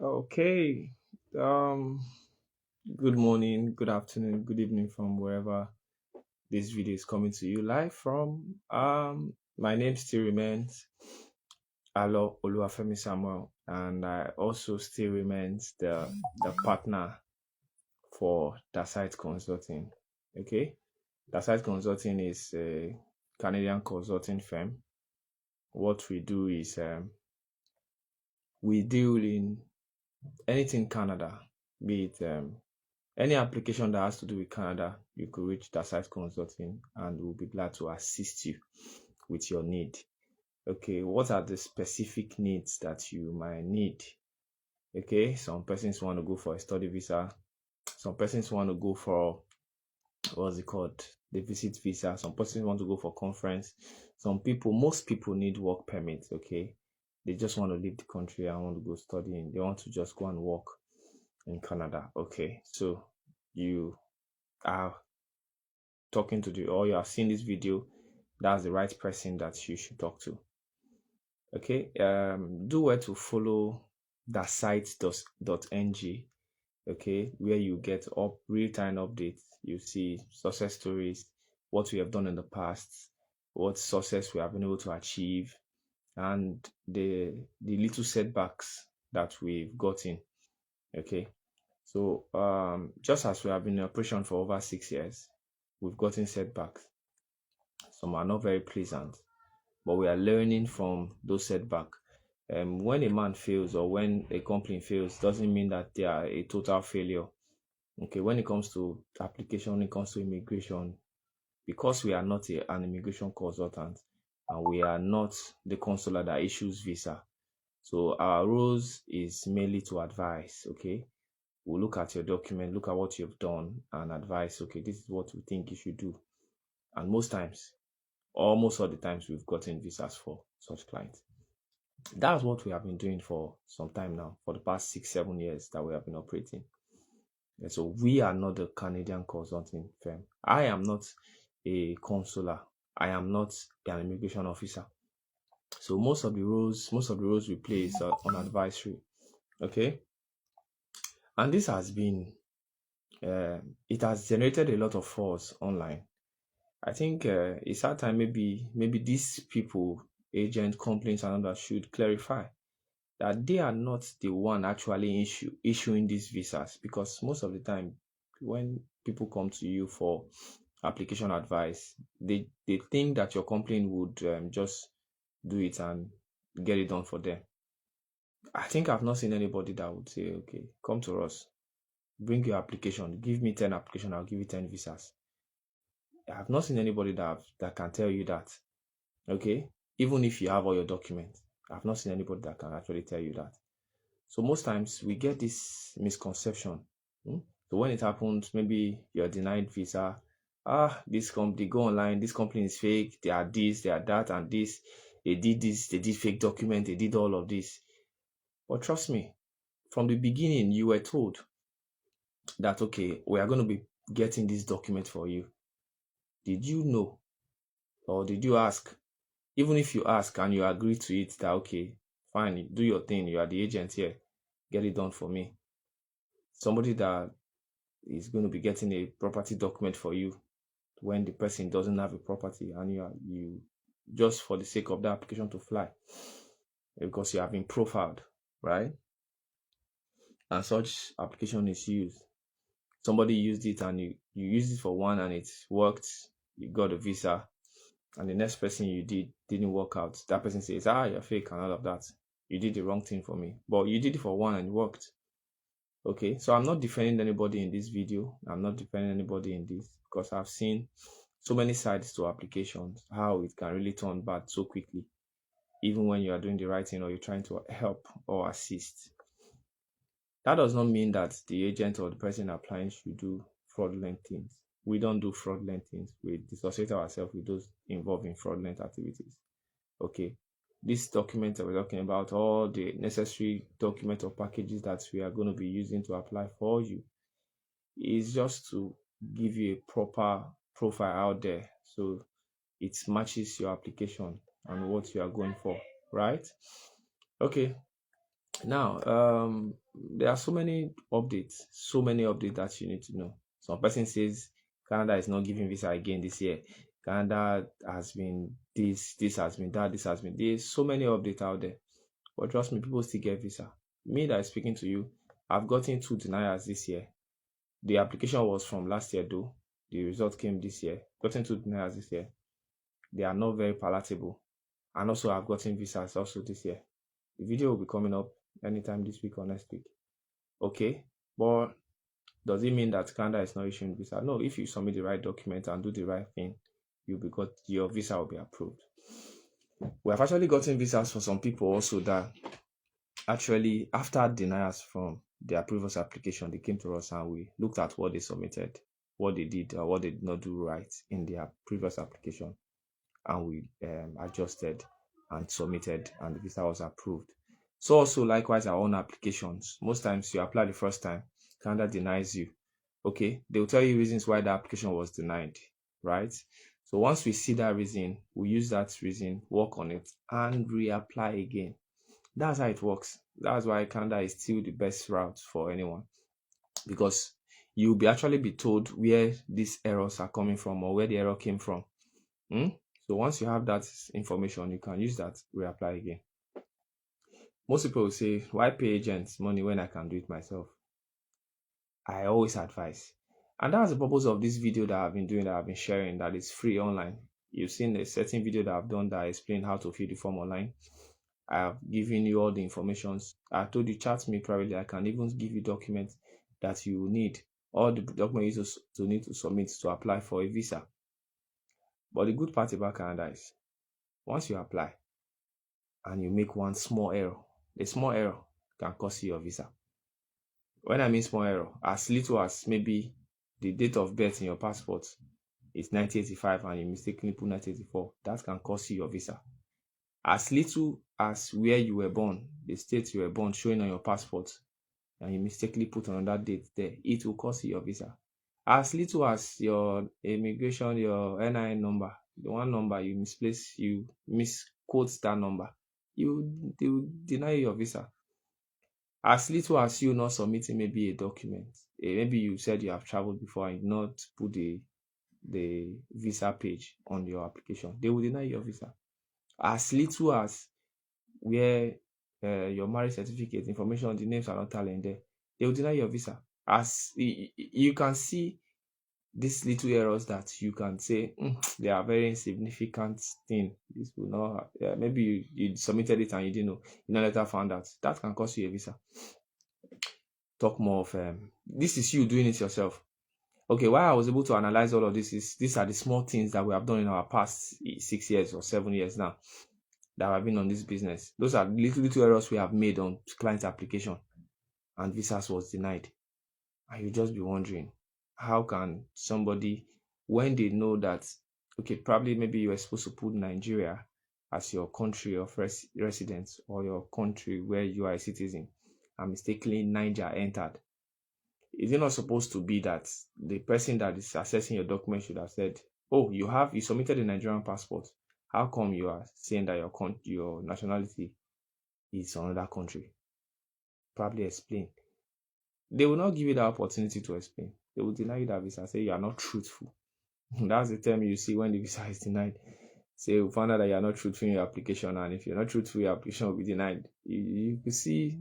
Okay. Um, Good morning, good afternoon, good evening from wherever this video is coming to you live from. My name still remains Alo Oluwafemi Samuel, and I also still remains the partner for Dasite Consulting. Okay, Dasite Consulting is a Canadian consulting firm. What we do is we deal in anything Canada, be it any application that has to do with Canada, you could reach Dasite Consulting and we'll be glad to assist you with your need. Okay, what are the specific needs that you might need? Okay, some persons want to go for a study visa, some persons want to go for what's it called? The visit visa, some persons want to go for conference, most people need work permits, okay? They just want to leave the country and want to go studying, they want to just go and work in Canada. Okay, so you are talking to the or you have seen this video, that's the right person that you should talk to. Okay, do well to follow the site.ng, okay, where you get up real-time updates. You see success stories, what we have done in the past, what success we have been able to achieve, and the little setbacks that we've gotten. Okay, so just as we have been in operation for over 6 years, we've gotten setbacks. Some are not very pleasant, but we are learning from those setbacks. When a man fails or when a company fails, doesn't mean that they are a total failure. Okay, when it comes to application, when it comes to immigration, because we are not an immigration consultant and we are not the consular that issues visa, so our roles is mainly to advise. Okay, we'll look at your document, look at what you've done, and advise. Okay, this is what we think you should do. And almost all the times, we've gotten visas for such clients. That's what we have been doing for some time now, for the past 6, 7 years that we have been operating. And so we are not a Canadian consulting firm. I am not a consular. I am not an immigration officer. So most of the roles we play is on advisory. Okay, and this has been it has generated a lot of force online. I think it's our time. Maybe these people, agent complaints and others, should clarify that they are not the one actually issuing these visas, because most of the time when people come to you for application advice, they think that your company would just do it and get it done for them. I think I've not seen anybody that would say, okay, come to us, bring your application, give me 10 applications, I'll give you 10 visas. I've not seen anybody that can tell you that. Okay, even if you have all your documents, I've not seen anybody that can actually tell you that. So most times we get this misconception. So when it happens, maybe you're denied visa. This company, go online, this company is fake, they are this, they are that, and this, they did fake document, they did all of this. But trust me, from the beginning, you were told that, okay, we are going to be getting this document for you. Did you know? Or did you ask? Even if you ask and you agree to it, that, okay, fine, do your thing, you are the agent here, get it done for me. Somebody that is going to be getting a property document for you when the person doesn't have a property, and you just for the sake of the application to fly, because you have been profiled, right? And such application is used. Somebody used it and you used it for one and it worked, you got a visa, and the next person you didn't work out. That person says, you're fake and all of that. You did the wrong thing for me. But you did it for one and it worked. Okay, so I'm not defending anybody in this video. I'm not defending anybody in this, because I've seen so many sides to applications, how it can really turn bad so quickly, even when you are doing the right thing or you're trying to help or assist. That does not mean that the agent or the person applying should do fraudulent things. We don't do fraudulent things. We dissociate ourselves with those involved in fraudulent activities. Okay, this document that we're talking about, all the necessary document or packages that we are going to be using to apply for you, is just to give you a proper profile out there, so it matches your application and what you are going for, right? Okay, Now, there are so many updates that you need to know. Some person says Canada is not giving visa again this year. Canada has been this has been that, this has been. There's so many updates out there. But trust me, people still get visa. Me that is speaking to you, I've gotten 2 denials this year. The application was from last year though. The result came this year. Gotten 2 denials this year. They are not very palatable. And also I've gotten visas also this year. The video will be coming up anytime this week or next week. Okay, but does it mean that Canada is not issuing visa? No, if you submit the right document and do the right thing, your visa will be approved. We have actually gotten visas for some people also that actually, after denials from their previous application, they came to us and we looked at what they submitted, what they did or what they did not do right in their previous application, and we adjusted and submitted, and the visa was approved. So also likewise our own applications. Most times you apply the first time, Canada denies you. Okay, they will tell you reasons why the application was denied, right? So once we see that reason, we use that reason, work on it, and reapply again. That's how it works. That's why Canada is still the best route for anyone, because you'll be actually be told where these errors are coming from or where the error came from. So once you have that information, you can use that, reapply again. Most people will say, why pay agents money when I can do it myself? I always advise. And that's the purpose of this video that I've been doing, that I've been sharing, that is free online. You've seen a certain video that I've done that I explain how to fill the form online. I have given you all the information. I told you, chat me privately. I can even give you documents that you need. All the documents you need to submit to apply for a visa. But the good part about Canada is, once you apply and you make one small error, a small error can cost you your visa. When I mean small error, as little as maybe the date of birth in your passport is 1985 and you mistakenly put 1984, that can cost you your visa. As little as where you were born, the state you were born showing on your passport, and you mistakenly put another date there, it will cost you your visa. As little as your immigration, your NIN number, the one number you misplace, you misquote that number, they will deny you your visa. As little as you not submitting maybe a document, maybe you said you have traveled before and not put the visa page on your application, they will deny your visa. As little as where your marriage certificate information, the names are not tallying there, they will deny your visa. As you can see, these little errors that you can say they are very insignificant thing. This will not maybe you submitted it and you didn't know, you later found out, that can cost you a visa. Talk more of this is you doing it yourself. Okay, why I was able to analyze all of this is these are the small things that we have done in our past 6 years or 7 years now that have been on this business. Those are little errors we have made on client application, and visas was denied. And you just be wondering, how can somebody, when they know that, okay, probably maybe you were supposed to put Nigeria as your country of residence or your country where you are a citizen, and mistakenly Niger entered. Is it not supposed to be that the person that is assessing your document should have said, oh, you submitted a Nigerian passport, how come you are saying that your nationality is another country? Probably explain. They will not give you the opportunity to explain. They will deny you that visa, say you are not truthful. That's the term you see when the visa is denied. Say you found out that you are not truthful in your application, and if you're not truthful, your application will be denied. You could see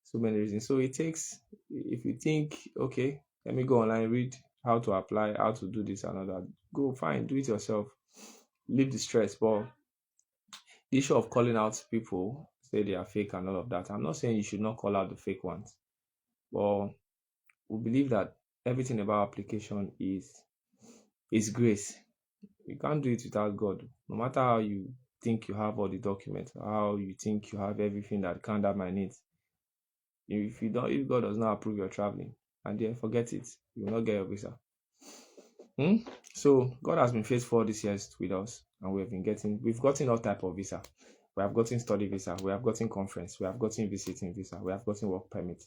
so many reasons. So it takes, if you think, okay, let me go online, read how to apply, how to do this and all that, go fine, do it yourself. Leave the stress. But the issue of calling out people, say they are fake and all of that, I'm not saying you should not call out the fake ones, but we believe that everything about application is grace. You can't do it without God. No matter how you think you have all the documents, how you think you have everything that Canada might need, if God does not approve your traveling, and then forget it, you will not get your visa. So God has been faithful this year with us, and we've gotten all type of visa. We have gotten study visa, we have gotten conference, we have gotten visiting visa, we have gotten work permit.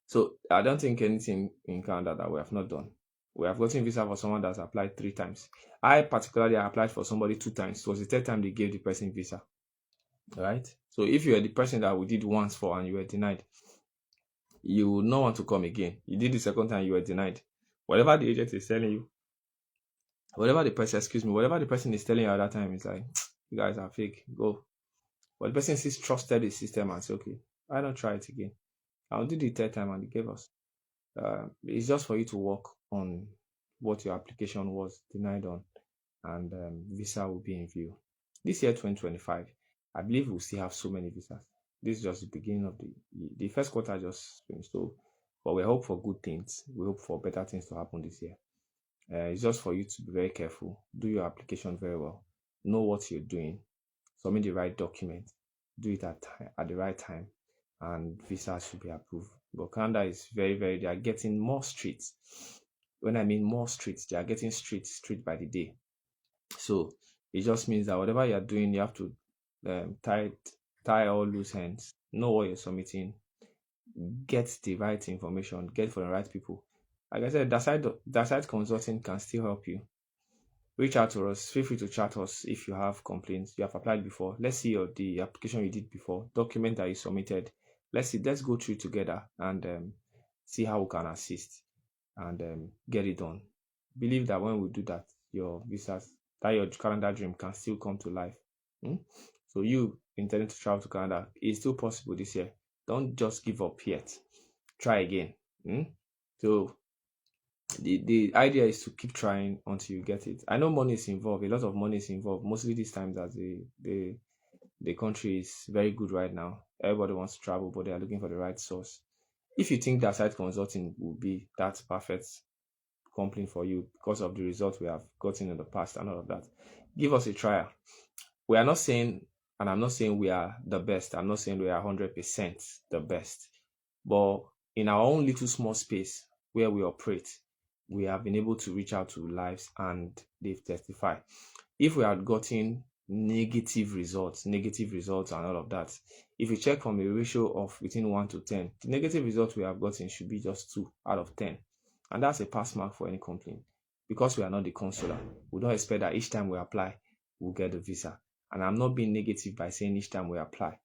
So I don't think anything in Canada that we have not done. We have gotten visa for someone that's applied 3 times. I particularly applied for somebody 2 times. It was the 3rd time they gave the person visa. Right? So if you are the person that we did once for and you were denied, you will not want to come again. You did the second time, you were denied. Whatever the agent is telling you, whatever the person is telling you at that time is like, you guys are fake, go. But the person still trusted the system and said, okay, why not try it again? I'll do the third time and they gave us. It's just for you to work on what your application was denied on, and visa will be in view. This year, 2025, I believe we'll still have so many visas. This is just the beginning of the first quarter just finished. So, but we hope for good things. We hope for better things to happen this year. It's just for you to be very careful. Do your application very well. Know what you're doing. Submit the right document. Do it at the right time, and visa should be approved. But Canada is very, they are getting more strict. When I mean more strict, they are getting strict by the day. So it just means that whatever you're doing, you have to tie all loose ends, know what you're submitting, get the right information, get for the right people. Like I said, Daside Consulting can still help you. Reach out to us. Feel free to chat us if you have complaints. You have applied before. Let's see the application you did before, document that you submitted. Let's go through together and see how we can assist and get it done. Believe that when we do that, your visas, that your Canada dream can still come to life. So you intending to travel to Canada, it's still possible this year. Don't just give up yet. Try again. So the idea is to keep trying until you get it. I know money is involved. A lot of money is involved. Mostly these times as the country is very good right now. Everybody wants to travel, but they are looking for the right source. If you think Daside Consulting will be that perfect company for you because of the results we have gotten in the past and all of that, give us a trial. We are not saying, and I'm not saying we are the best. I'm not saying we are 100% the best. But in our own little small space where we operate, we have been able to reach out to lives and they've testified. If we had gotten negative results and all of that, if you check from a ratio of between 1 to 10, the negative results we have gotten should be just 2 out of 10. And that's a pass mark for any company. Because we are not the consular, we don't expect that each time we apply, we'll get the visa. And I'm not being negative by saying each time we apply.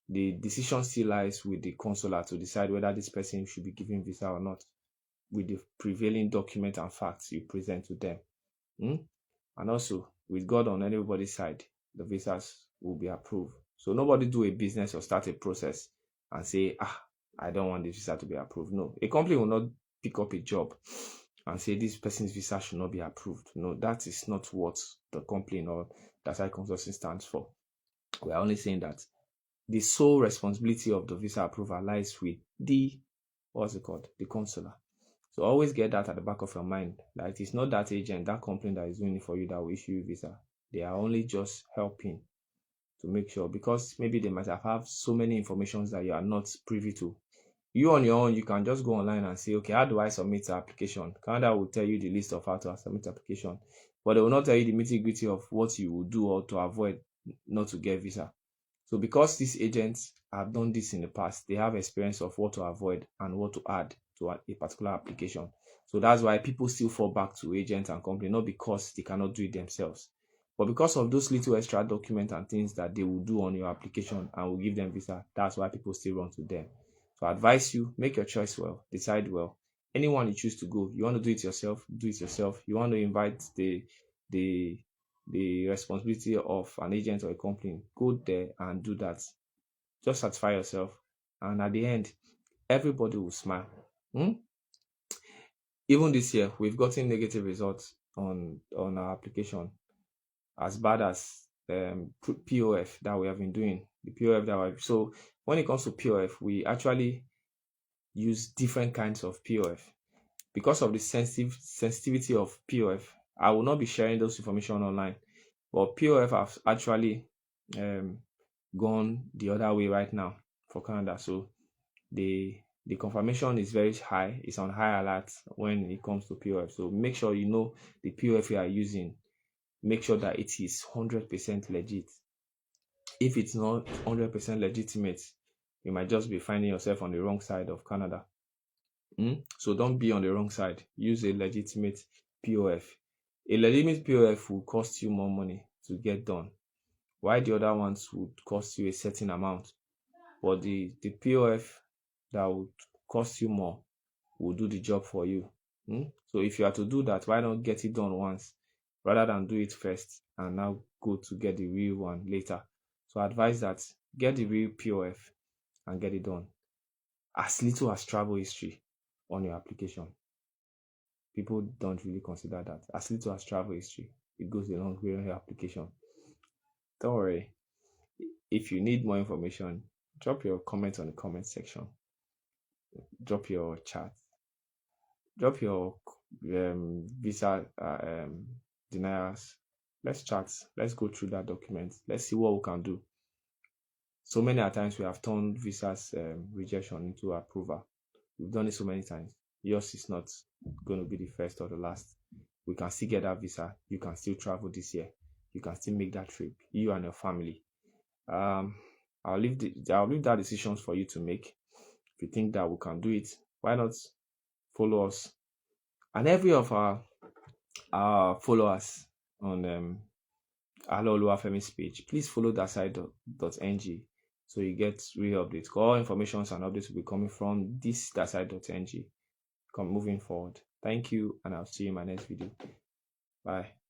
The decision still lies with the consular to decide whether this person should be given visa or not, with the prevailing document and facts you present to them. And also, with God on everybody's side, the visas will be approved. So nobody do a business or start a process and say, I don't want this visa to be approved. No, a company will not pick up a job and say this person's visa should not be approved. No, that is not what the company or Daside Consulting stands for. We are only saying that the sole responsibility of the visa approval lies with the consular. So always get that at the back of your mind, that it is not that agent, that company that is doing it for you that will issue you visa. They are only just helping to make sure, because maybe they might have so many informations that you are not privy to. You on your own, you can just go online and say, okay, how do I submit the application? Canada will tell you the list of how to submit the application, but they will not tell you the nitty-gritty of what you will do or to avoid not to get visa. So because these agents have done this in the past, they have experience of what to avoid and what to add to a particular application. So that's why people still fall back to agents and company, not because they cannot do it themselves, but because of those little extra documents and things that they will do on your application and will give them visa. That's why people still run to them. So I advise you, make your choice well, decide well. Anyone you choose to go, you want to do it yourself, do it yourself. You want to invite the responsibility of an agent or a company, go there and do that. Just satisfy yourself, and at the end, everybody will smile. Even this year, we've gotten negative results on our application, as bad as POF that we have been doing. The POF that so when it comes to POF, we actually use different kinds of POF because of the sensitivity of POF. I will not be sharing those information online, but POF have actually gone the other way right now for Canada. So the confirmation is very high. It's on high alert when it comes to POF. So make sure you know the POF you are using. Make sure that it is 100% legit. If it's not 100% legitimate, you might just be finding yourself on the wrong side of Canada. So don't be on the wrong side. Use a legitimate POF. A legitimate POF will cost you more money to get done. Why the other ones would cost you a certain amount, but the POF that would cost you more will do the job for you. So if you are to do that, why not get it done once rather than do it first and now go to get the real one later? So I advise that get the real POF and get it done. As little as travel history on your application. People don't really consider that. As little as travel history, it goes a long way on your application. Don't worry. If you need more information, drop your comments on the comment section. Drop your chat. Drop your visa denials. Let's chat. Let's go through that document. Let's see what we can do. So many times we have turned visas rejection into approval. We've done it so many times. Yours is not going to be the first or the last. We can still get that visa. You can still travel this year. You can still make that trip, you and your family. I'll leave that decisions for you to make. If you think that we can do it, why not follow us? And every of our followers on Hello Oluwafemi's page, please follow dasai.ng so you get real updates. All information and updates will be coming from this dasai.ng. Moving forward. Thank you, and I'll see you in my next video. Bye.